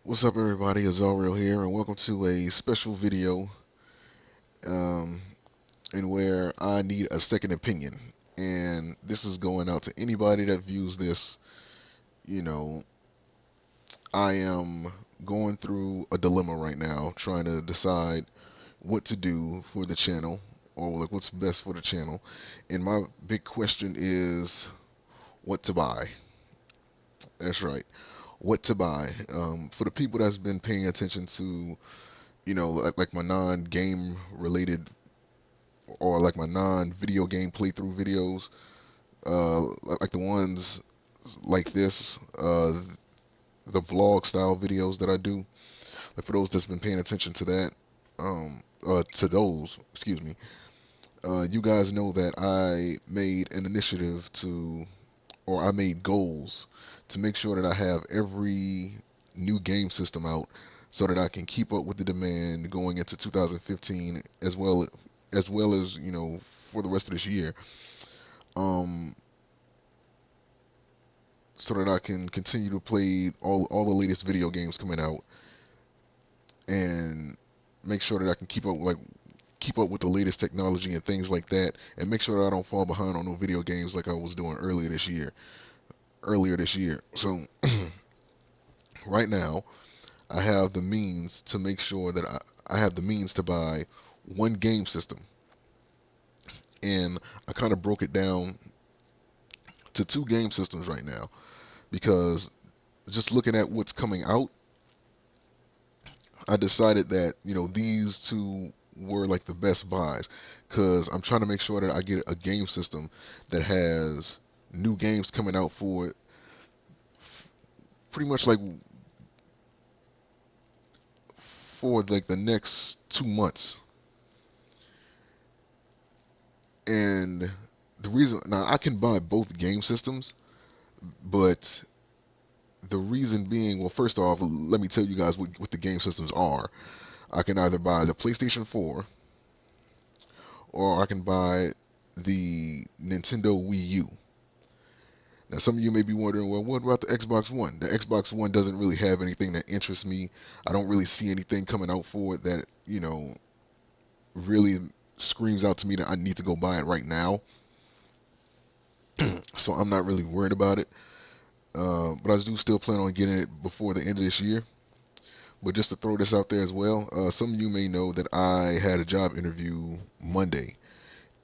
What's up, everybody? It's Real here, and welcome to a special video um, in where I need a second opinion. And this is going out to anybody that views this. You know, I am going through a dilemma right now, trying to decide what to do for the channel, or like what's best for the channel. And my big question is what to buy. That's right, what to buy. For the people that's been paying attention to like my non-game related or like my non-video game playthrough videos, like the ones like this, the vlog style videos that I do. Like for those that's been paying attention to that, to those, excuse me, you guys know that I made an initiative to, or I made goals to make sure that I have every new game system out so that I can keep up with the demand going into 2015 as well as for the rest of this year, um, so that I can continue to play all the latest video games coming out and make sure that I can keep up with the latest technology and things like that, and make sure that I don't fall behind on no video games like I was doing earlier this year. So right now, I have the means to make sure that I have the means to buy one game system, and I kind of broke it down to two game systems right now because just looking at what's coming out, I decided that these two were like the best buys because I'm trying to make sure that I get a game system that has new games coming out for it pretty much like for like the next 2 months. And the reason now I can buy both game systems, but the reason being, well, first off, let me tell you guys what the game systems are. I can either buy the PlayStation 4 or I can buy the Nintendo Wii U. Now, some of you may be wondering, well, what about the Xbox One? The Xbox One doesn't really have anything that interests me. I don't really see anything coming out for it that, really screams out to me that I need to go buy it right now. So I'm not really worried about it. But I do still plan on getting it before the end of this year. But just to throw this out there as well, some of you may know that I had a job interview Monday,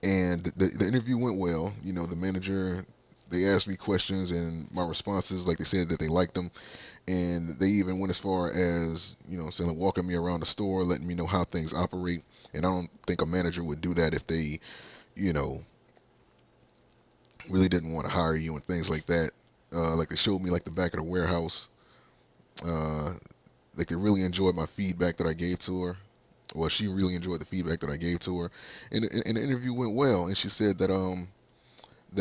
and the interview went well. The manager, they asked me questions, and my responses, like they said that they liked them, and they even went as far as saying like, walking me around the store, letting me know how things operate. And I don't think a manager would do that if they, you know, really didn't want to hire you and things like that. Like they showed me like the back of the warehouse. Uh, like they really enjoyed my feedback that I gave to her. Well, she really enjoyed the feedback that I gave to her, and the interview went well. And she said that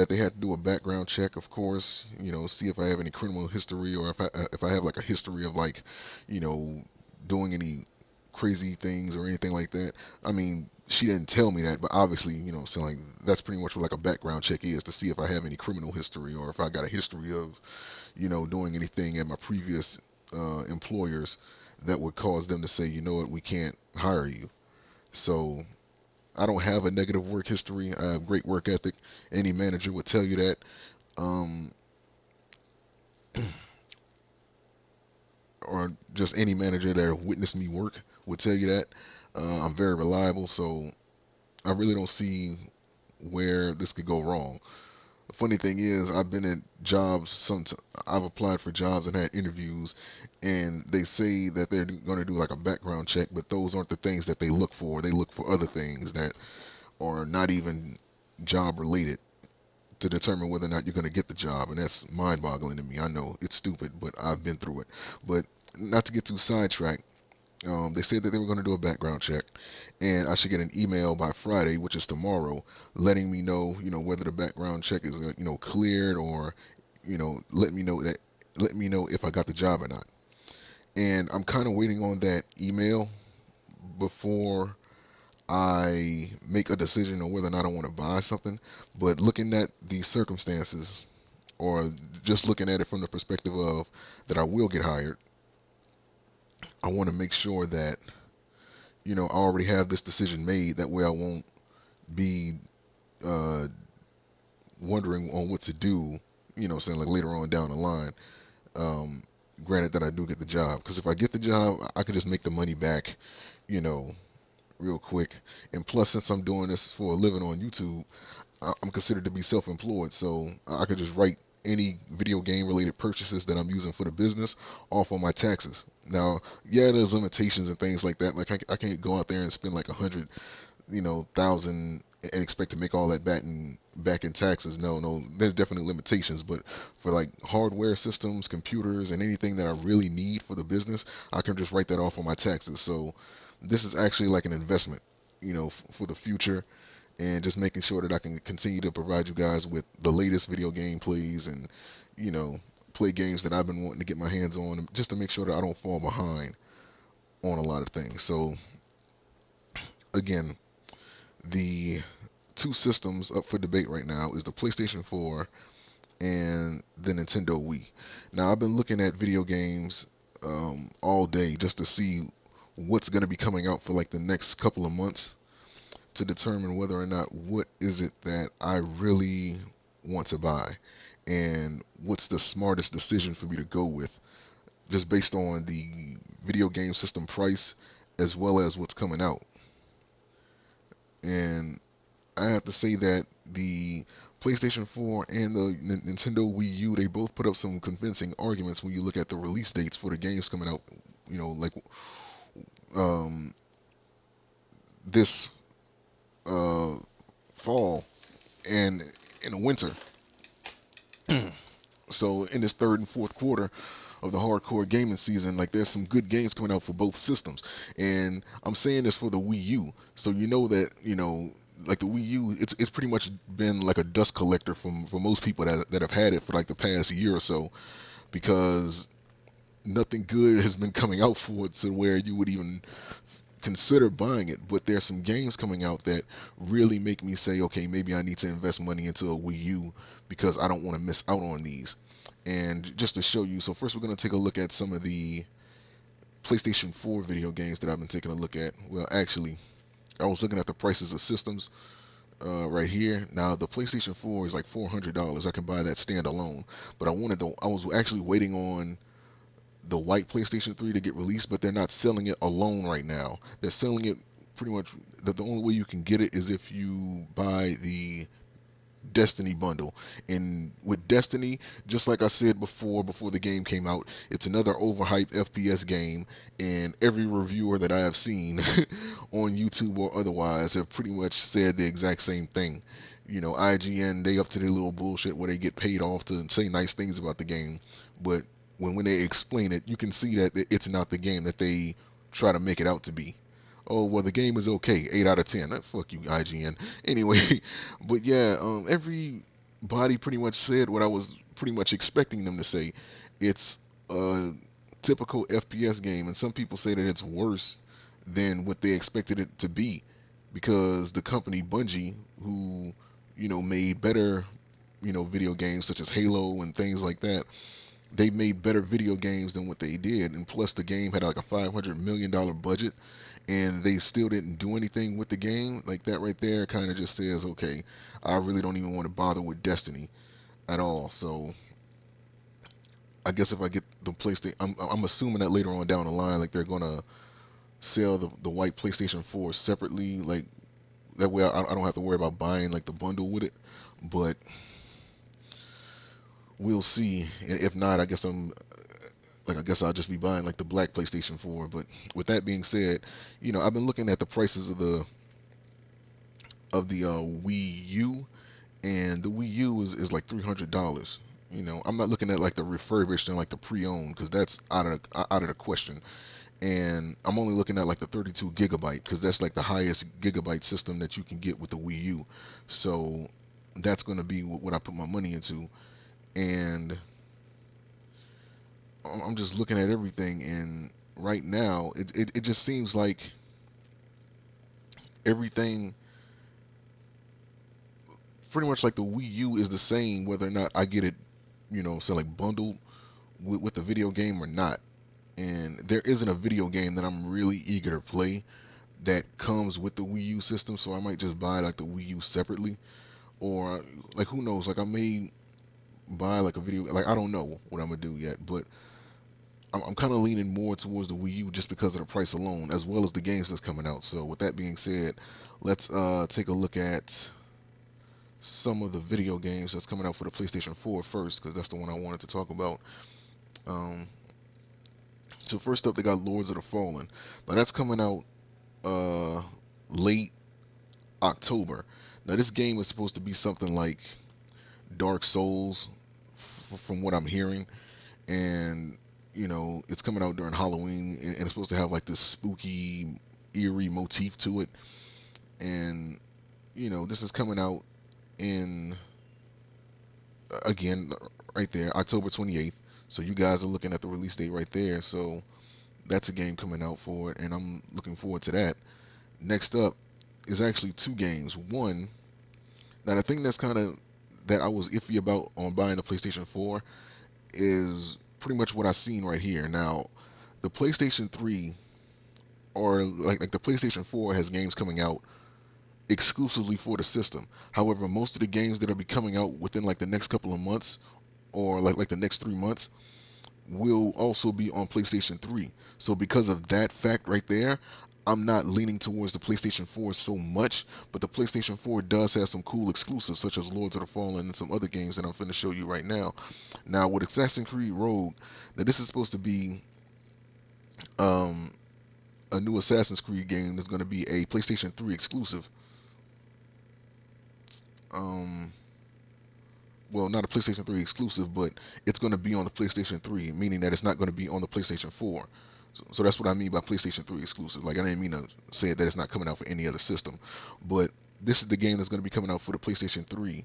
they had to do a background check, of course. See if I have any criminal history, or if I have like a history of like, you know, doing any crazy things or anything like that. I mean, she didn't tell me that, but obviously, so like that's pretty much what like a background check is, to see if I have any criminal history or if I got a history of, doing anything at my previous employers that would cause them to say, you know what, we can't hire you. So I don't have a negative work history. I have great work ethic. Any manager would tell you that. Um, or just any manager that witnessed me work would tell you that. I'm very reliable, so I really don't see where this could go wrong. The funny thing is, I've been at jobs. I've applied for jobs and had interviews, and they say that they're going to do like a background check, but those aren't the things that they look for. They look for other things that are not even job related to determine whether or not you're going to get the job, and that's mind-boggling to me. I know it's stupid, but I've been through it. But not to get too sidetracked, they said that they were going to do a background check, and I should get an email by Friday, which is tomorrow, letting me know, whether the background check is, cleared, or, let me know if I got the job or not. And I'm kind of waiting on that email before I make a decision on whether or not I want to buy something. But looking at the circumstances, or just looking at it from the perspective of that I will get hired, I want to make sure that, I already have this decision made. That way I won't be uh, wondering on what to do, saying like later on down the line. Um, Granted that I do get the job, because if I get the job, I could just make the money back, you know, real quick. And plus, since I'm doing this for a living on YouTube, I'm considered to be self-employed, so I could just write any video game related purchases that I'm using for the business off on my taxes. Now, yeah, there's limitations and things like that. Like I can't go out there and spend like 100, thousand and expect to make all that back in taxes. No, no, there's definitely limitations. But for like hardware systems, computers, and anything that I really need for the business, I can just write that off on my taxes. So this is actually like an investment, for the future, and just making sure that I can continue to provide you guys with the latest video game plays and, you know, play games that I've been wanting to get my hands on, just to make sure that I don't fall behind on a lot of things. So again, the two systems up for debate right now is the PlayStation 4 and the Nintendo Wii. Now, I've been looking at video games all day just to see what's going to be coming out for like the next couple of months, to determine whether or not what is it that I really want to buy and what's the smartest decision for me to go with, just based on the video game system price as well as what's coming out. And I have to say that the PlayStation 4 and the Nintendo Wii U, they both put up some convincing arguments when you look at the release dates for the games coming out, like um, this fall and in the winter. So in this third and fourth quarter of the hardcore gaming season, like there's some good games coming out for both systems. And I'm saying this for the Wii U, so you know that, like the Wii U, it's pretty much been like a dust collector for most people that have had it for like the past year or so, because nothing good has been coming out for it to where you would even consider buying it. But there's some games coming out that really make me say, okay, maybe I need to invest money into a Wii U, because I don't want to miss out on these. And just to show you, so first we're going to take a look at some of the PlayStation 4 video games that I've been taking a look at. Well, actually, I was looking at the prices of systems right here. Now, the PlayStation 4 is like $400. I can buy that standalone. But I was actually waiting on the white PlayStation 3 to get released, but they're not selling it alone right now. They're selling it pretty much, the only way you can get it is if you buy the Destiny bundle. And with Destiny, just like I said before the game came out, it's another overhyped FPS game, and every reviewer that I have seen on YouTube or otherwise have pretty much said the exact same thing. IGN, they up to their little bullshit where they get paid off to say nice things about the game, but when they explain it, you can see that it's not the game that they try to make it out to be. Oh, well, the game is okay, 8 out of 10. Fuck you, IGN. Anyway, but yeah, everybody pretty much said what I was pretty much expecting them to say. It's a typical FPS game, and some people say that it's worse than what they expected it to be, because the company Bungie, who, made better, video games such as Halo and things like that, they made better video games than what they did. And plus, the game had like a $500 million budget, and they still didn't do anything with the game. Like that right there kind of just says, okay, I really don't even want to bother with Destiny at all. So I guess if I get the PlayStation, I'm assuming that later on down the line, like they're gonna sell the white PlayStation 4 separately. Like that way, I don't have to worry about buying like the bundle with it. But we'll see. And if not, I guess I'll just be buying like the black PlayStation 4. But with that being said, I've been looking at the prices of the Wii U, and the Wii U is like $300. I'm not looking at like the refurbished and like the pre-owned, because that's out of the question. And I'm only looking at like the 32 gigabyte, because that's like the highest gigabyte system that you can get with the Wii U. So that's going to be what I put my money into. And I'm just looking at everything, and right now it just seems like everything, pretty much like the Wii U is the same whether or not I get it, say like bundled with the video game or not. and there isn't a video game that I'm really eager to play that comes with the Wii U system, so I might just buy like the Wii U separately, or like who knows, like I may buy like a video, like I don't know what I'm gonna do yet, but I'm kind of leaning more towards the Wii U just because of the price alone, as well as the games that's coming out. So with that being said, let's take a look at some of the video games that's coming out for the PlayStation 4 first, because that's the one I wanted to talk about. Um, so first up, they got Lords of the Fallen. Now that's coming out uh, late October. Now this game is supposed to be something like Dark Souls, from what I'm hearing, and it's coming out during Halloween, and it's supposed to have like this spooky, eerie motif to it. And this is coming out in, again, right there, October 28th. So you guys are looking at the release date right there. So that's a game coming out for it, and I'm looking forward to that. Next up is actually two games. One, now the thing that's kind of that I was iffy about on buying the PlayStation 4 is pretty much what I've seen right here. Now, the PlayStation 3 or like the PlayStation 4 has games coming out exclusively for the system. However, most of the games that'll be coming out within like the next couple of months or like the next 3 months will also be on PlayStation 3. So because of that fact right there, I'm not leaning towards the PlayStation 4 so much, but the PlayStation 4 does have some cool exclusives such as Lords of the Fallen and some other games that I'm finna show you right now. Now with Assassin's Creed Rogue, now this is supposed to be a new Assassin's Creed game that's going to be a PlayStation 3 exclusive. Well, not a PlayStation 3 exclusive, but it's going to be on the PlayStation 3, meaning that it's not going to be on the PlayStation 4. So that's what I mean by PlayStation 3 exclusive. Like, I didn't mean to say that it's not coming out for any other system, but this is the game that's going to be coming out for the PlayStation 3,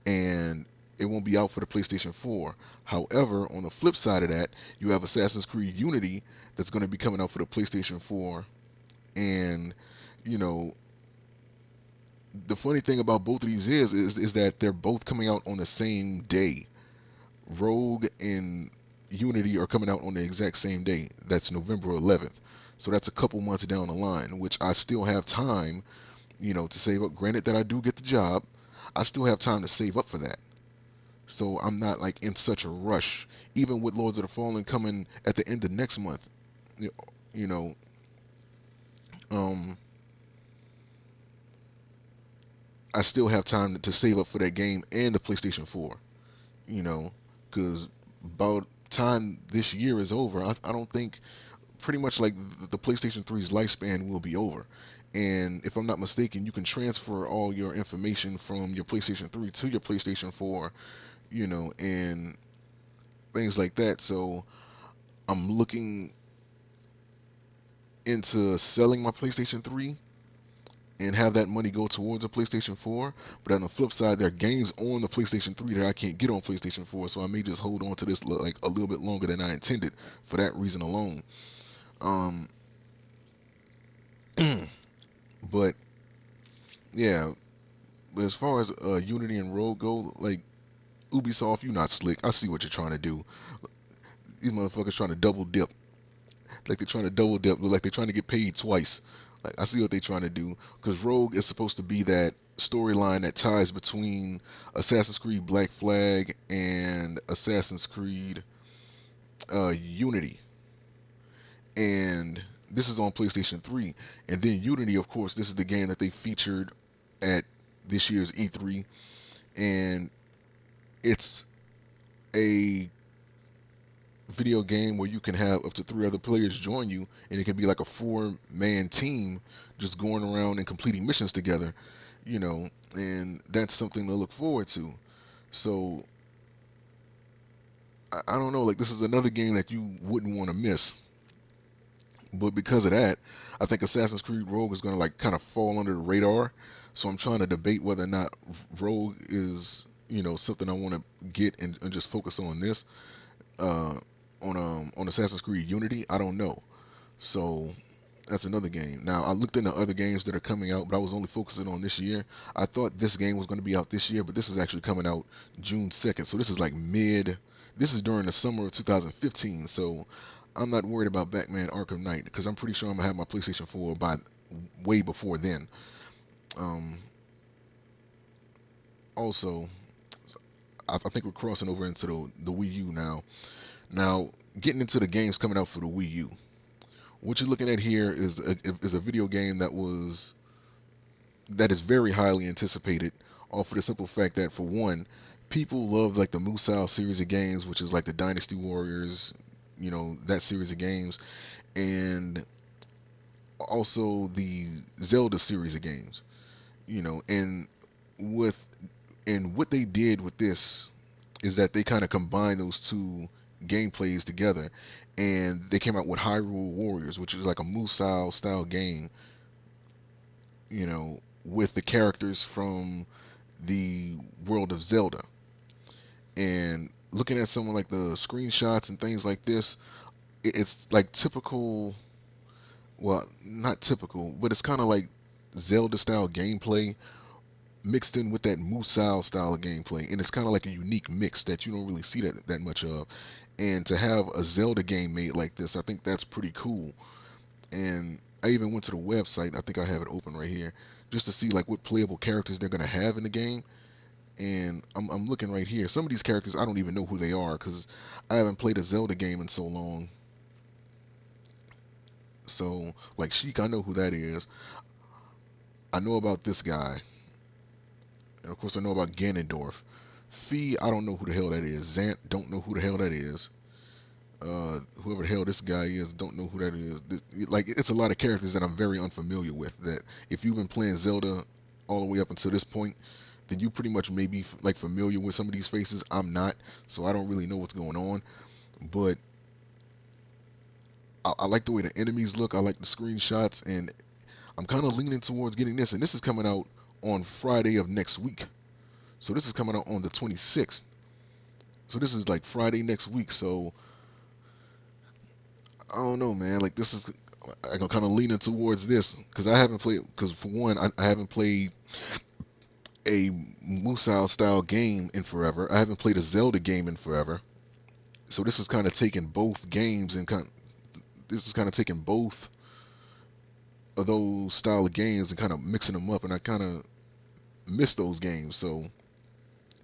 and it won't be out for the PlayStation 4. However, on the flip side of that, you have Assassin's Creed Unity that's going to be coming out for the PlayStation 4, and the funny thing about both of these is that they're both coming out on the same day. Rogue and Unity are coming out on the exact same day. That's November 11th. So that's a couple months down the line, which I still have time, to save up. Granted that I do get the job, I still have time to save up for that. So I'm not like in such a rush. Even with Lords of the Fallen coming at the end of next month, you know, I still have time to save up for that game and the PlayStation 4. Because about time this year is over, I don't think, pretty much like the PlayStation 3's lifespan will be over. And if I'm not mistaken, you can transfer all your information from your PlayStation 3 to your PlayStation 4, and things like that. So I'm looking into selling my PlayStation 3 and have that money go towards a PlayStation 4. But on the flip side, there are games on the PlayStation 3 that I can't get on PlayStation 4, so I may just hold on to this like a little bit longer than I intended for that reason alone. But yeah, as far as Unity and Rogue go, like Ubisoft, you not slick. I see what you're trying to do. These motherfuckers trying to double dip. Like they're trying to double dip, like they're trying to get paid twice. Like I see what they're trying to do, because Rogue is supposed to be that storyline that ties between Assassin's Creed Black Flag and Assassin's Creed Unity, and this is on PlayStation 3. And then Unity, of course, this is the game that they featured at this year's E3, and it's a video game where you can have up to 3 other players join you, and it can be like a 4-man team just going around and completing missions together, and that's something to look forward to. So I don't know, like this is another game that you wouldn't want to miss. But because of that, I think Assassin's Creed Rogue is going to like kind of fall under the radar. So I'm trying to debate whether or not Rogue is, something I want to get and just focus on this. On Assassin's Creed Unity, I don't know. So that's another game. Now I looked into other games that are coming out, but I was only focusing on this year. I thought this game was going to be out this year, but this is actually coming out June 2nd. So this is like this is during the summer of 2015. So I'm not worried about Batman Arkham Knight because I'm pretty sure I'm gonna have my PlayStation 4 by way before then. Um, Also, I think we're crossing over into the Wii U now. Now, getting into the games coming out for the Wii U. What you're looking at here is a video game that is very highly anticipated, all for the simple fact that, for one, people love like the Musou series of games, which is like the Dynasty Warriors, that series of games, and also the Zelda series of games. And with and what they did with this is that they kind of combined those two gameplays together, and they came out with Hyrule Warriors, which is like a Musou style game, with the characters from the world of Zelda. And looking at someone like the screenshots and things like this, it's like typical, well, not typical, but it's kind of like Zelda style gameplay mixed in with that Musou style of gameplay, and it's kind of like a unique mix that you don't really see that much of. And to have a Zelda game made like this, I think that's pretty cool. And I even went to the website. I think I have it open right here, just to see like what playable characters they're gonna have in the game. And I'm looking right here. Some of these characters I don't even know who they are because I haven't played a Zelda game in so long. So like Sheik, I know who that is. I know about this guy. And of course, I know about Ganondorf. Fee, I don't know who the hell that is. Zant, don't know who the hell that is. Whoever the hell this guy is, don't know who that is. Like, it's a lot of characters that I'm very unfamiliar with. That if you've been playing Zelda all the way up until this point, then you pretty much may be like familiar with some of these faces. I'm not, so I don't really know what's going on. But I like the way the enemies look. I like the screenshots, and I'm kind of leaning towards getting this. And this is coming out on Friday of next week. So this is coming out on the 26th. So this is like Friday next week. So I don't know, man. Like this is, I'm kind of leaning towards this because I haven't played. Because for one, I haven't played a Musou style game in forever. I haven't played a Zelda game in forever. So this is kind of taking both games and this is kind of taking both of those style of games and kind of mixing them up. And I kind of miss those games. So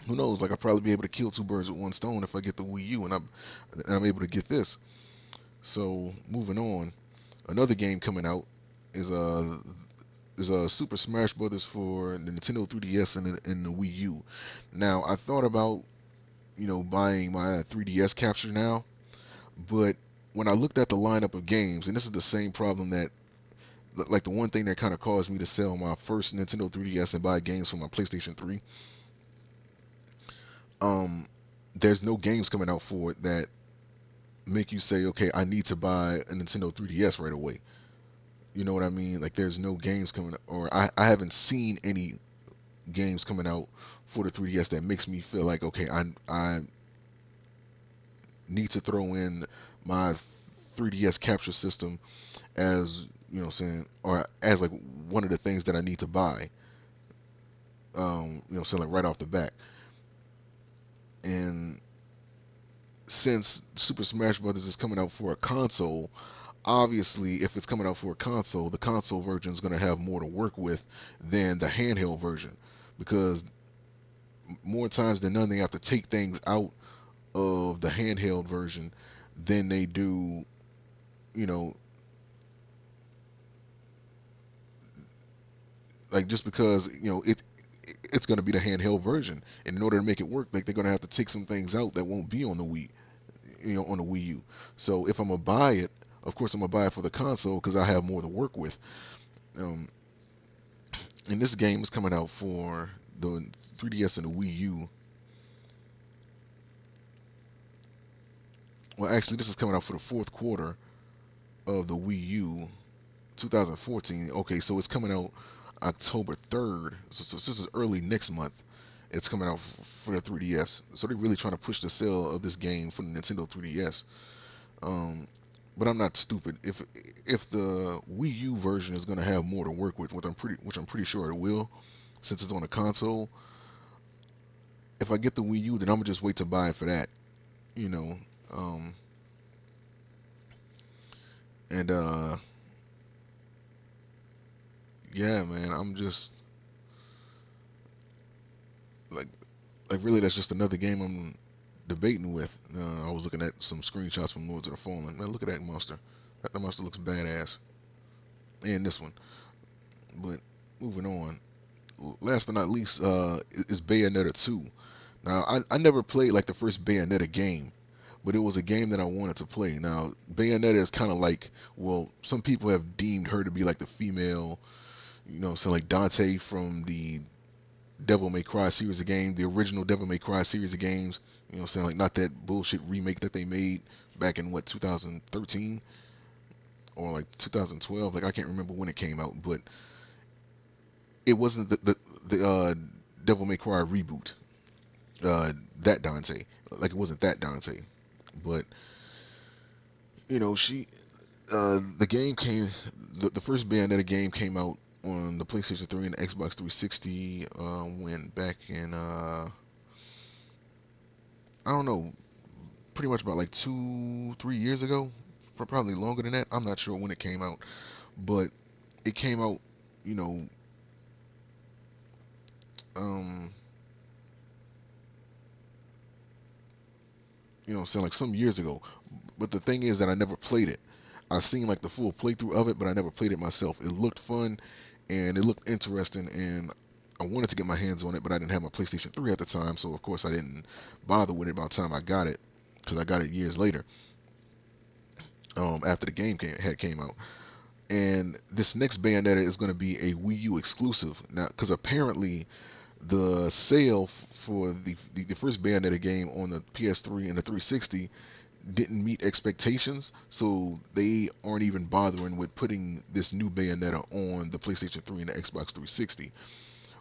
who knows? Like I'll probably be able to kill two birds with one stone if I get the Wii U and I'm able to get this. So moving on, another game coming out is a Super Smash Brothers for the Nintendo 3DS and the Wii U. Now I thought about buying my 3DS capture now, but when I looked at the lineup of games, and this is the same problem that like the one thing that kind of caused me to sell my first Nintendo 3DS and buy games for my PlayStation 3. There's no games coming out for it that make you say, okay, I need to buy a Nintendo 3DS right away. You know what I mean? Like there's no games coming, or I haven't seen any games coming out for the 3DS that makes me feel like, okay, I need to throw in my 3DS capture system as saying, or as like one of the things that I need to buy. Saying like right off the bat. And since Super Smash Brothers is coming out for a console, obviously if it's coming out for a console, the console version is going to have more to work with than the handheld version, because more times than none they have to take things out of the handheld version than they do, you know, like just because it's going to be the handheld version, and in order to make it work, like they're going to have to take some things out that won't be on the Wii, on the Wii U. So if I'm gonna buy it, of course I'm gonna buy it for the console because I have more to work with. Um, and this game is coming out for the 3DS and the Wii U. Well, actually, this is coming out for the fourth quarter of the Wii U, 2014. Okay, so it's coming out October 3rd. So this is early next month. It's coming out for the 3DS. So they're really trying to push the sale of this game for the Nintendo 3DS. But I'm not stupid. If the Wii U version is going to have more to work with, which I'm pretty sure it will, since it's on a console. If I get the Wii U, then I'm gonna just wait to buy it for that. You know, um, And yeah, man, I'm just like really that's just another game I'm debating with. I was looking at some screenshots from Lords of the Fallen. Man, look at that monster. That monster looks badass. And this one. But moving on. Last but not least, is Bayonetta 2. Now, I never played like the first Bayonetta game, but it was a game that I wanted to play. Now, Bayonetta is kind of like, well, some people have deemed her to be like the female, so like Dante from the Devil May Cry series of games, the original Devil May Cry series of games. Saying like not that bullshit remake that they made back in what 2013 or like 2012. Like I can't remember when it came out, but it wasn't the Devil May Cry reboot. That Dante, like it wasn't that Dante, but she the game came the first Bayonetta game came out on the PlayStation 3 and the Xbox 360 when back in I don't know, pretty much about like 2-3 years ago, probably longer than that. I'm not sure when it came out, but it came out, you know, um, saying like some years ago. But the thing is that I never played it. I seen like the full playthrough of it, but I never played it myself. It looked fun, and it looked interesting, and I wanted to get my hands on it, but I didn't have my PlayStation 3 at the time, so of course I didn't bother with it by the time I got it, because I got it years later, after the game came out. And this next Bayonetta is going to be a Wii U exclusive now, because apparently the sale for the first Bayonetta game on the PS3 and the 360 didn't meet expectations, so they aren't even bothering with putting this new Bayonetta on the PlayStation 3 and the Xbox 360,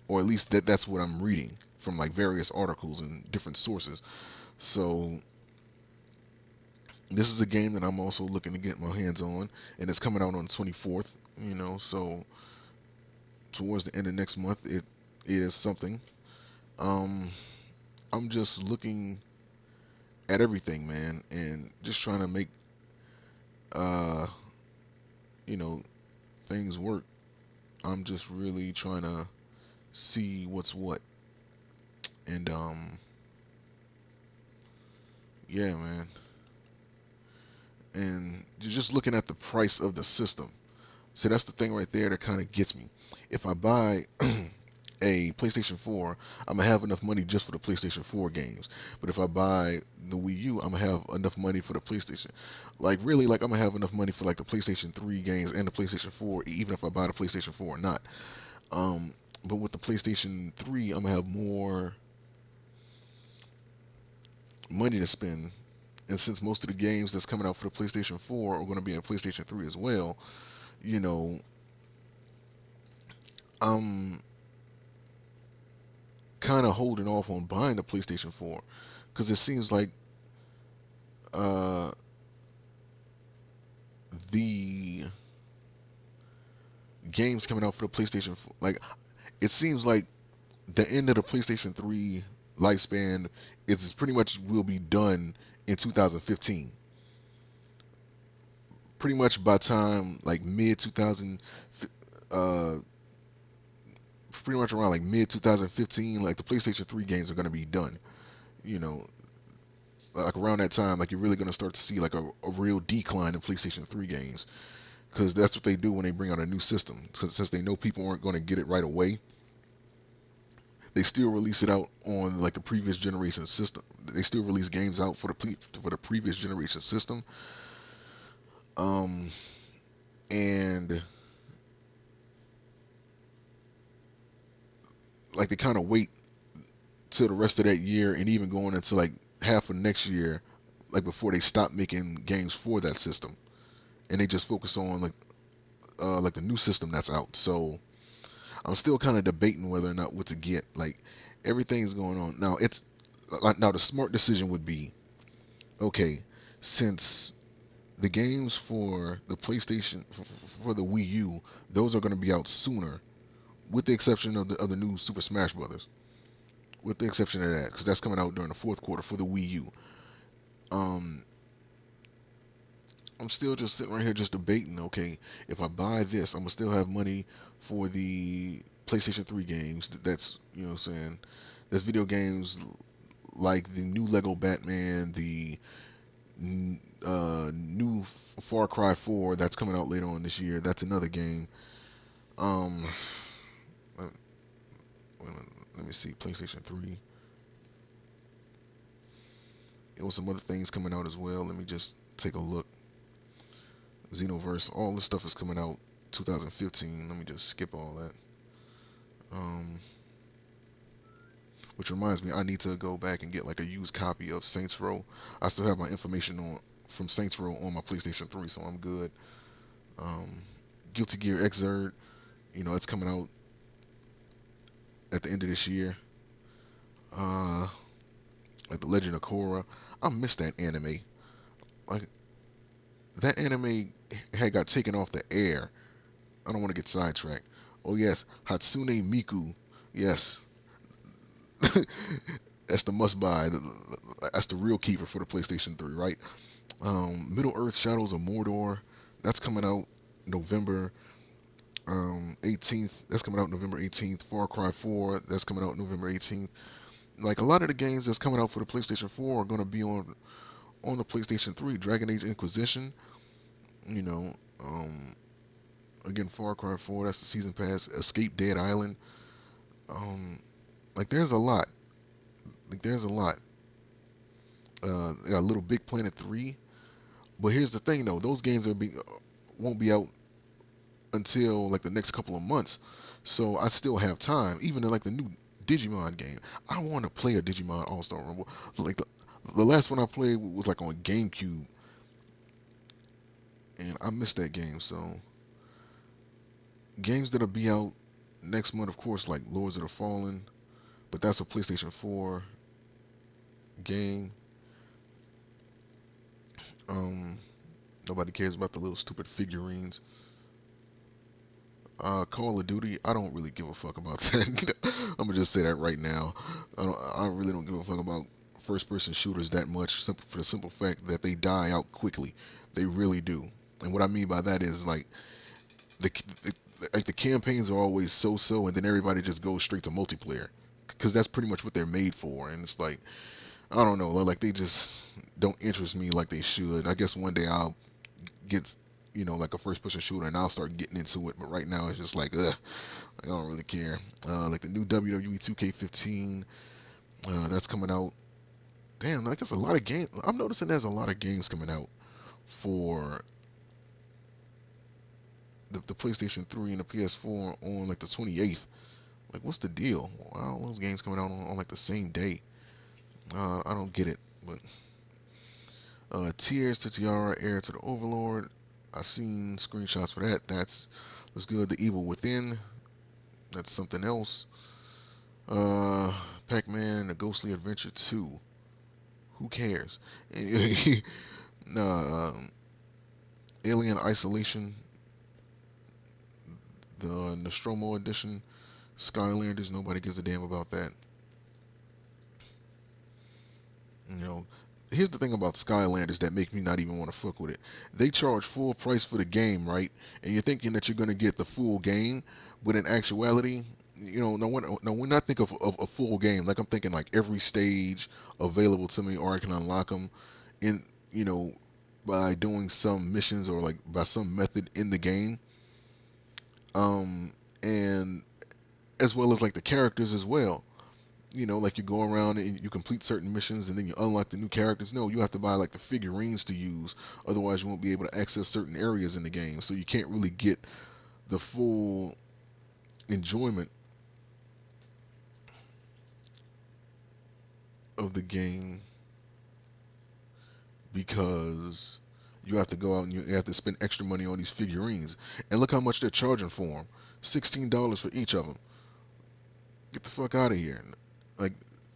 or at least that's what I'm reading from like various articles and different sources. So this is a game that I'm also looking to get my hands on, and it's coming out on the 24th. So towards the end of next month, it is something. Um, I'm just looking at everything, man, and just trying to make uh, you know, things work. I'm just really trying to see what's what, and yeah, man, and just looking at the price of the system. So that's the thing right there that kind of gets me. If I buy a PlayStation 4, I'm gonna have enough money just for the PlayStation 4 games. But if I buy the Wii U, I'm gonna have enough money for the PlayStation. Like really, like I'm gonna have enough money for like the PlayStation 3 games and the PlayStation 4, even if I buy the PlayStation 4 or not. But with the PlayStation 3, I'm gonna have more money to spend. And since most of the games that's coming out for the PlayStation 4 are going to be in PlayStation 3 as well, you know, I'm kind of holding off on buying the PlayStation 4 because it seems like uh, the games coming out for the PlayStation 4, like it seems like the end of the PlayStation 3 lifespan is pretty much will be done in 2015. Pretty much by time like mid 2000, uh, pretty much around like mid 2015, like the PlayStation 3 games are going to be done. You know, like around that time, like you're really going to start to see like a real decline in PlayStation 3 games, because that's what they do when they bring out a new system. Cause since they know people aren't going to get it right away, they still release it out on like the previous generation system. They still release games out for the previous generation system. Um, and like they kind of wait till the rest of that year and even going into like half of next year, like before they stop making games for that system, and they just focus on like the new system that's out. So I'm still kind of debating whether or not what to get. Like everything's going on now. It's like now the smart decision would be, okay, since the games for the PlayStation for the Wii U, those are going to be out sooner, with the exception of the new Super Smash Brothers. With the exception of that, because that's coming out during the fourth quarter for the Wii U. Um, I'm still just sitting right here just debating. Okay, if I buy this, I'm gonna still have money for the PlayStation 3 games. That's, you know what I'm saying. There's video games like the new Lego Batman, the new Far Cry 4 that's coming out later on this year. That's another game. Um, let, let me see, PlayStation 3. There was some other things coming out as well. Let me just take a look. Xenoverse, all this stuff is coming out 2015. Let me just skip all that. Which reminds me, I need to go back and get like a used copy of Saints Row. I still have my information on from Saints Row on my PlayStation 3, so I'm good. Um, Guilty Gear Xrd, you know, it's coming out at the end of this year. Like the Legend of Korra, I miss that anime. Like that anime had got taken off the air. I don't want to get sidetracked. Oh yes, Hatsune Miku. Yes, that's the must buy. That's the real keeper for the PlayStation 3, right? Middle Earth Shadows of Mordor. That's coming out November 18th. That's coming out November 18th. Far Cry 4. That's coming out November 18th. Like a lot of the games that's coming out for the PlayStation 4 are going to be on the PlayStation 3. Dragon Age Inquisition. You know, again, Far Cry 4. That's the season pass. Escape Dead Island. Like there's a lot. Like there's a lot. They got Little Big Planet 3. But here's the thing though, those games won't be out until like the next couple of months. So I still have time. Even in like the new Digimon game, I want to play a Digimon All-Star Rumble. Like the last one I played was like on GameCube, and I missed that game. So games that'll be out next month, of course, like Lords of the Fallen, but that's a PlayStation 4 game. Nobody cares about the little stupid figurines. Call of Duty, I don't really give a fuck about that. I'm gonna just say that right now. I really don't give a fuck about first-person shooters that much, for the simple fact that they die out quickly. They really do. And what I mean by that is like the, the like the campaigns are always so-so, and then everybody just goes straight to multiplayer because that's pretty much what they're made for. And it's like, I don't know, like they just don't interest me like they should. I guess one day I'll get, you know, like a first-person shooter, and I'll start getting into it. But right now, it's just like, ugh, I don't really care. Like the new WWE 2K15, that's coming out. Damn, like there's a lot of games. I'm noticing there's a lot of games coming out for the PlayStation 3 and the PS4 on like the 28th. Like, what's the deal? Why are all those games coming out on like the same day? I don't get it. But Tears to Tiara, Heir to the Overlord. I've seen screenshots for that. That's good. The Evil Within. That's something else. Pac-Man, The Ghostly Adventure 2. Who cares? Alien Isolation. The Nostromo edition. Skylanders. Nobody gives a damn about that. You know, here's the thing about Skylanders that make me not even want to fuck with it. They charge full price for the game, right? And you're thinking that you're gonna get the full game, but in actuality, you know, when I think of a full game, like I'm thinking like every stage available to me, or I can unlock them in, you know, by doing some missions or like by some method in the game, and as well as like the characters as well. You know, like you go around and you complete certain missions and then you unlock the new characters. No, you have to buy like the figurines to use. Otherwise, you won't be able to access certain areas in the game. So you can't really get the full enjoyment of the game because you have to go out and you have to spend extra money on these figurines. And look how much they're charging for them. $16 for each of them. Get the fuck out of here. Like,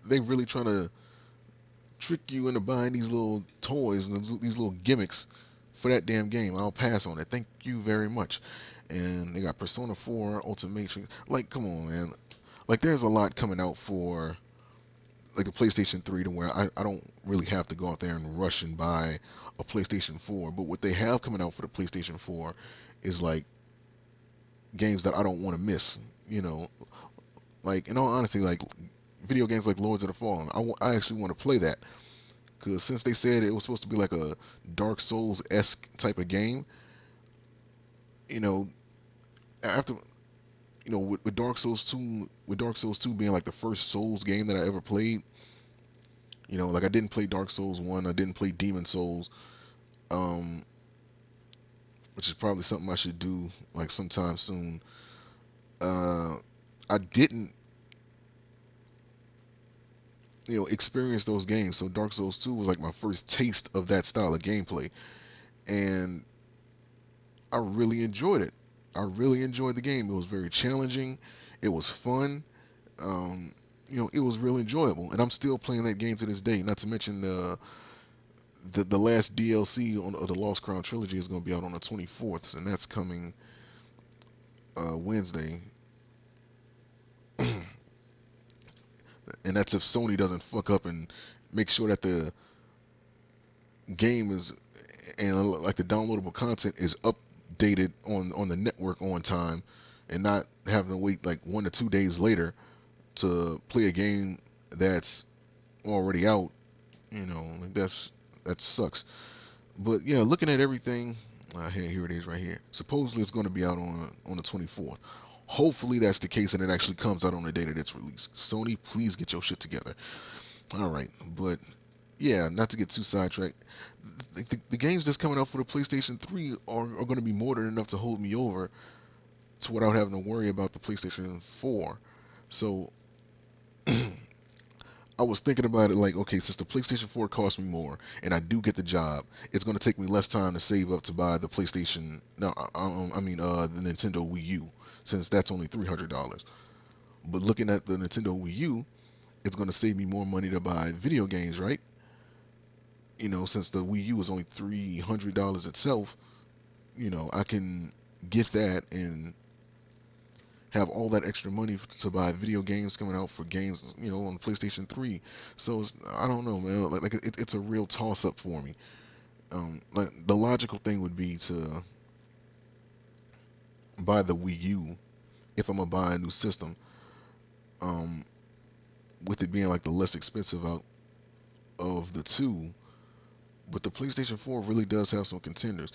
they really trying to trick you into buying these little toys and these little gimmicks for that damn game. I'll pass on it. Thank you very much. And they got Persona 4 Ultimate. Like, come on, man. Like, there's a lot coming out for like the PlayStation 3 to where I don't really have to go out there and rush and buy a PlayStation 4. But what they have coming out for the PlayStation 4 is like games that I don't want to miss. You know, like in all honesty, like video games like Lords of the Fallen. I actually want to play that because since they said it was supposed to be like a Dark Souls esque type of game, you know, after with Dark Souls 2, with Dark Souls 2 being like the first Souls game that I ever played, like I didn't play Dark Souls 1, I didn't play Demon Souls, um, which is probably something I should do like sometime soon. Uh, I didn't, experience those games, so Dark Souls 2 was like my first taste of that style of gameplay, and I really enjoyed it. I really enjoyed the game. It was very challenging. It was fun. Um, it was real enjoyable, and I'm still playing that game to this day. Not to mention the last DLC of the Lost Crown trilogy is going to be out on the 24th, and that's coming Wednesday. And that's if Sony doesn't fuck up and make sure that the game is and like the downloadable content is updated on the network on time, and not having to wait like 1 to 2 days later to play a game that's already out. Like that sucks. But yeah, looking at everything, here it is right here. Supposedly it's going to be out on the 24th. Hopefully that's the case and it actually comes out on the day that it's released. Sony, please get your shit together. All right, but yeah, not to get too sidetracked. The games that's coming out for the PlayStation 3 are going to be more than enough to hold me over to without having to worry about the PlayStation 4. So I was thinking about it like, okay, since the PlayStation 4 costs me more, and I do get the job, it's going to take me less time to save up to buy the PlayStation. No, I mean the Nintendo Wii U, since that's only $300. But looking at the Nintendo Wii U, it's going to save me more money to buy video games, right? Since the Wii U is only $300 itself, I can get that and have all that extra money to buy video games coming out for games, on the PlayStation 3. So I don't know, man. Like it's a real toss up for me. Like the logical thing would be to buy the Wii U if I'm gonna buy a new system. Um, with it being like the less expensive out of the two, but the PlayStation 4 really does have some contenders.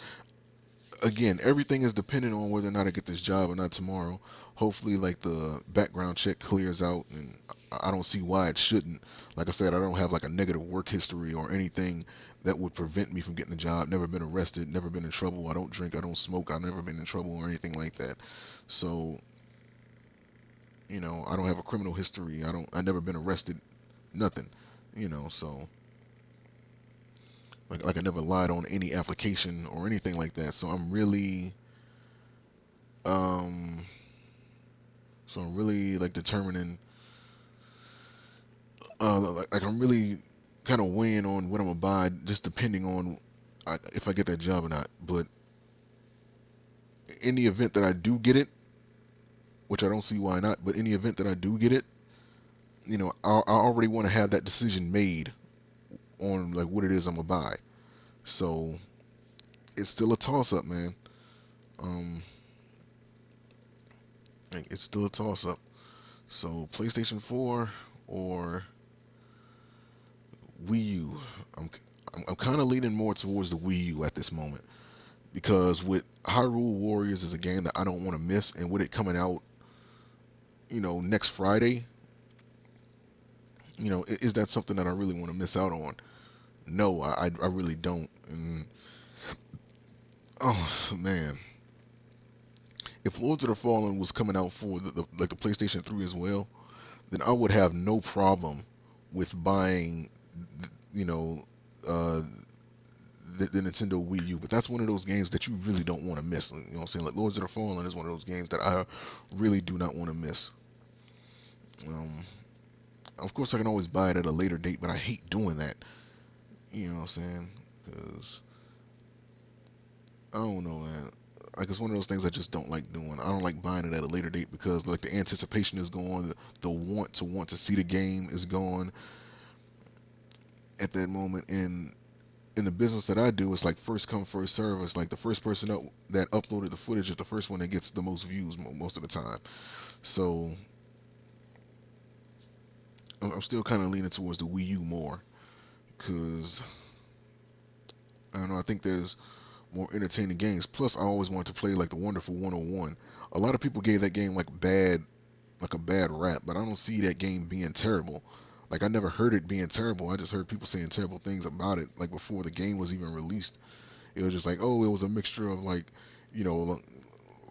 Again, everything is dependent on whether or not I get this job or not tomorrow. Hopefully, like the background check clears out, and I don't see why it shouldn't. Like I said, I don't have like a negative work history or anything that would prevent me from getting the job. Never been arrested, never been in trouble. I don't drink, I don't smoke. I've never been in trouble or anything like that. So, I don't have a criminal history. I never been arrested, nothing. So like I never lied on any application or anything like that. So I'm really um like determining like I'm really kind of weighing on what I'm gonna buy, just depending on if I get that job or not. But in the event that I do get it, which I don't see why not, but in the event that I do get it, I already want to have that decision made on like what it is I'm gonna buy. So it's still a toss up, man. Um, like, it's still a toss up. So PlayStation 4 or Wii U. I'm kind of leaning more towards the Wii U at this moment because with Hyrule Warriors is a game that I don't want to miss, and with it coming out, next Friday, is that something that I really want to miss out on? No, I really don't. And oh man, if Lords of the Fallen was coming out for like the PlayStation 3 as well, then I would have no problem with buying, you know, uh, the Nintendo Wii U. But that's one of those games that you really don't want to miss. You know what I'm saying? Like Lords of the Fallen is one of those games that I really do not want to miss. Um, of course, I can always buy it at a later date, but I hate doing that. You know what I'm saying? Because I don't know, man. Like it's one of those things I just don't like doing. I don't like buying it at a later date because like the anticipation is gone, the want to see the game is gone. at that moment. And in the business that I do, it's like first come first serve. It's like the first person up that uploaded the footage is the first one that gets the most views most of the time. So I'm still kind of leaning towards the Wii U more because I don't know. I think there's more entertaining games. Plus, I always wanted to play like the Wonderful 101. A lot of people gave that game like a bad rap, but I don't see that game being terrible. Like I never heard it being terrible. I just heard people saying terrible things about it. Like before the game was even released, it was just like, oh, it was a mixture of like, you know,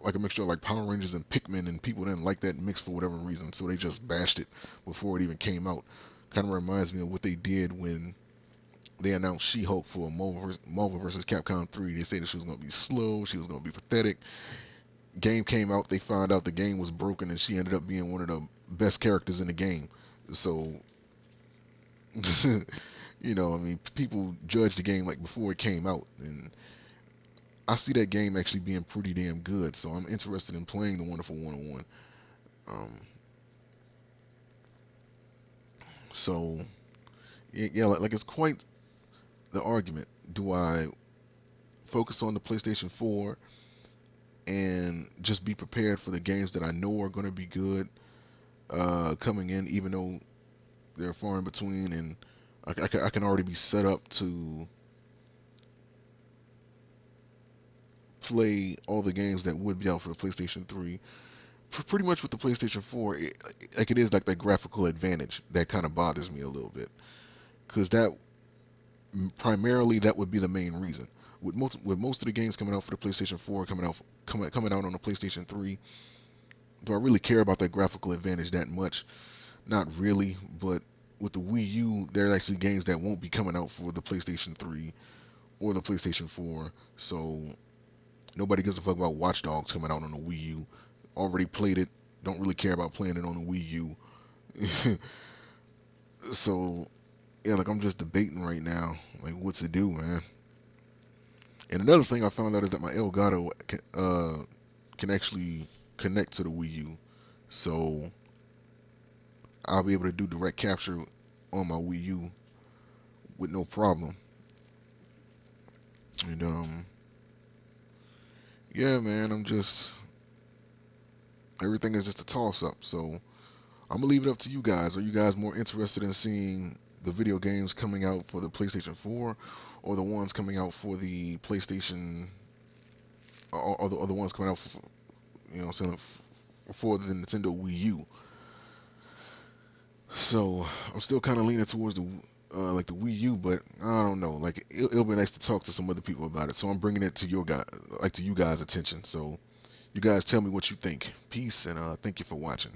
like a mixture of like Power Rangers and Pikmin, and people didn't like that mix for whatever reason, so they just bashed it before it even came out. Kind of reminds me of what they did when they announced She-Hulk for Marvel vs. Capcom 3. They said that she was going to be slow, she was going to be pathetic. Game came out, they found out the game was broken, and she ended up being one of the best characters in the game. So, you know, I mean, people judged the game like before it came out, and I see that game actually being pretty damn good. So I'm interested in playing the Wonderful 101. Um, so yeah, like it's quite the argument. Do I focus on the PlayStation 4 and just be prepared for the games that I know are going to be good coming in, even though they're far in between, and I can already be set up to play all the games that would be out for the PlayStation 3. Pretty much with the PlayStation 4, like it is like that graphical advantage that kind of bothers me a little bit, because that primarily that would be the main reason. With most of the games coming out for the PlayStation 4 coming out on the PlayStation 3, do I really care about that graphical advantage that much? Not really, but with the Wii U, there are actually games that won't be coming out for the PlayStation 3 or the PlayStation 4, so nobody gives a fuck about Watch Dogs coming out on the Wii U. Already played it, don't really care about playing it on the Wii U. So, yeah, like I'm just debating right now, like what to do, man. And another thing I found out is that my Elgato can actually connect to the Wii U, so I'll be able to do direct capture on my Wii U with no problem. And yeah, man, everything is just a toss up. So I'm gonna leave it up to you guys. Are you guys more interested in seeing the video games coming out for the PlayStation 4, or the ones coming out for the PlayStation, or the ones coming out for, for the Nintendo Wii U? So I'm still kind of leaning towards the like the Wii U, but I don't know. Like it'll be nice to talk to some other people about it. So I'm bringing it to you guys' attention. So you guys tell me what you think. Peace, and thank you for watching.